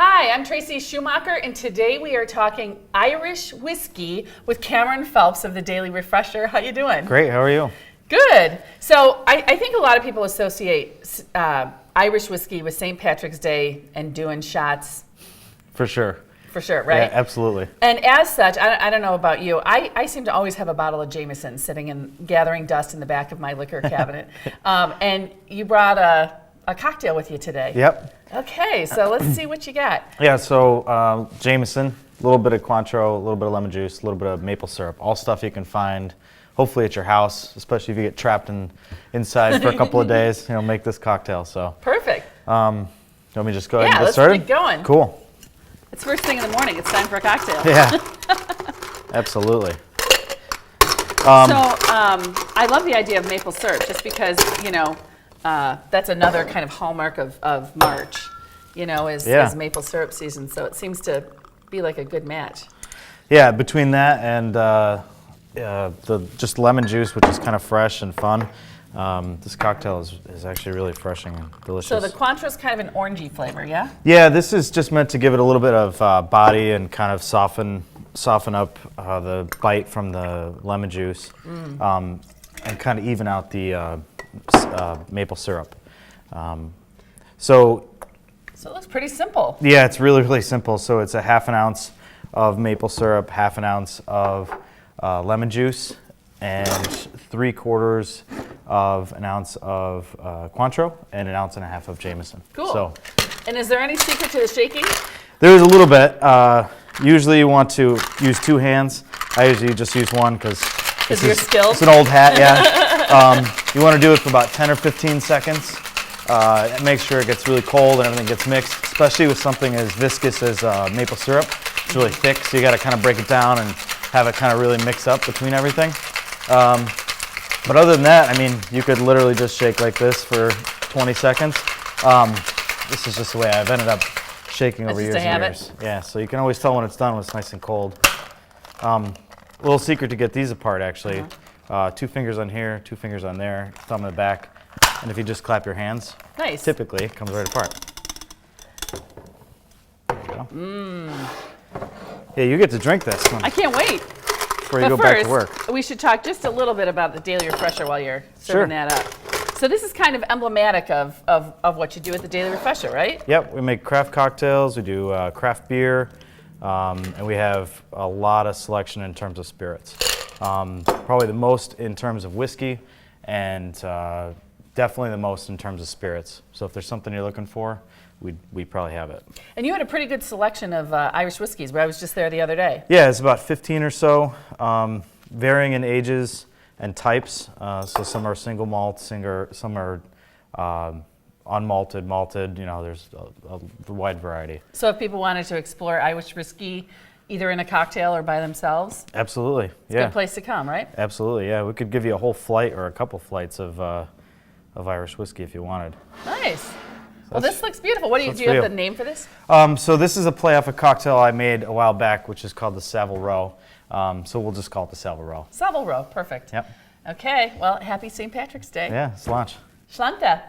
Hi, I'm Tracy Schuhmacher, and today we are talking Irish whiskey with Cameron Phelps of the Daily Refresher. How you doing? Great, how are you? Good. So I think a lot of people associate Irish whiskey with St. Patrick's Day and doing shots. For sure. For sure, right? Yeah, absolutely. And as such, I don't know about you, I seem to always have a bottle of Jameson sitting and gathering dust in the back of my liquor cabinet. And you brought a cocktail with you today. Yep. Okay, so let's see what you got. Yeah, so Jameson, a little bit of Cointreau, a little bit of lemon juice, a little bit of maple syrup, all stuff you can find hopefully at your house, especially if you get trapped inside for a couple of days, make this cocktail. So perfect. You want me to just go ahead and get started? Yeah, let's get going. Cool. It's first thing in the morning. It's time for a cocktail. Yeah, absolutely. I love the idea of maple syrup just because, that's another kind of hallmark of March, is maple syrup season. So it seems to be like a good match. Yeah, between that and the just lemon juice, which is kind of fresh and fun, this cocktail is actually really refreshing and delicious. So the Cointreau is kind of an orangey flavor, yeah? Yeah, this is just meant to give it a little bit of body and kind of soften up the bite from the lemon juice, and kind of even out the maple syrup. So it looks pretty simple. Yeah, it's really, really simple. So it's a half an ounce of maple syrup, half an ounce of lemon juice, and 3/4 of an ounce of Cointreau, and an ounce and a half of Jameson. Cool. So, and is there any secret to the shaking? There is a little bit. Usually you want to use two hands. I usually just use one because you're skilled. It's an old hat, yeah. You want to do it for about 10 or 15 seconds. Make sure it gets really cold and everything gets mixed, especially with something as viscous as maple syrup. It's really thick, so you got to kind of break it down and have it kind of really mix up between everything. But other than that, you could literally just shake like this for 20 seconds. This is just the way I've ended up shaking over years and years. Yeah, so you can always tell when it's done when it's nice and cold. Little secret to get these apart, actually. 2 fingers on here, 2 fingers on there, thumb in the back. And if you just clap your hands, nice. Typically it comes right apart. There you go. Yeah, you get to drink this one. I can't wait. Before you go back to work. We should talk just a little bit about the Daily Refresher while you're serving that up. So this is kind of emblematic of what you do at the Daily Refresher, right? Yep, we make craft cocktails, we do craft beer, and we have a lot of selection in terms of spirits. Probably the most in terms of whiskey, and definitely the most in terms of spirits. So if there's something you're looking for, we probably have it. And you had a pretty good selection of Irish whiskeys. I was just there the other day. Yeah, it's about 15 or so, varying in ages and types. So some are single malt, some are unmalted, malted. There's a wide variety. So if people wanted to explore Irish whiskey, either in a cocktail or by themselves? Absolutely, it's a good place to come, right? Absolutely, yeah. We could give you a whole flight or a couple flights of Irish whiskey if you wanted. Nice. Well, this looks beautiful. Do you have the name for this? So this is a play off a cocktail I made a while back, which is called the Savile Row. So we'll just call it the Savile Row. Savile Row, perfect. Yep. Okay, well, happy St. Patrick's Day. Yeah, sláinte. Sláinte.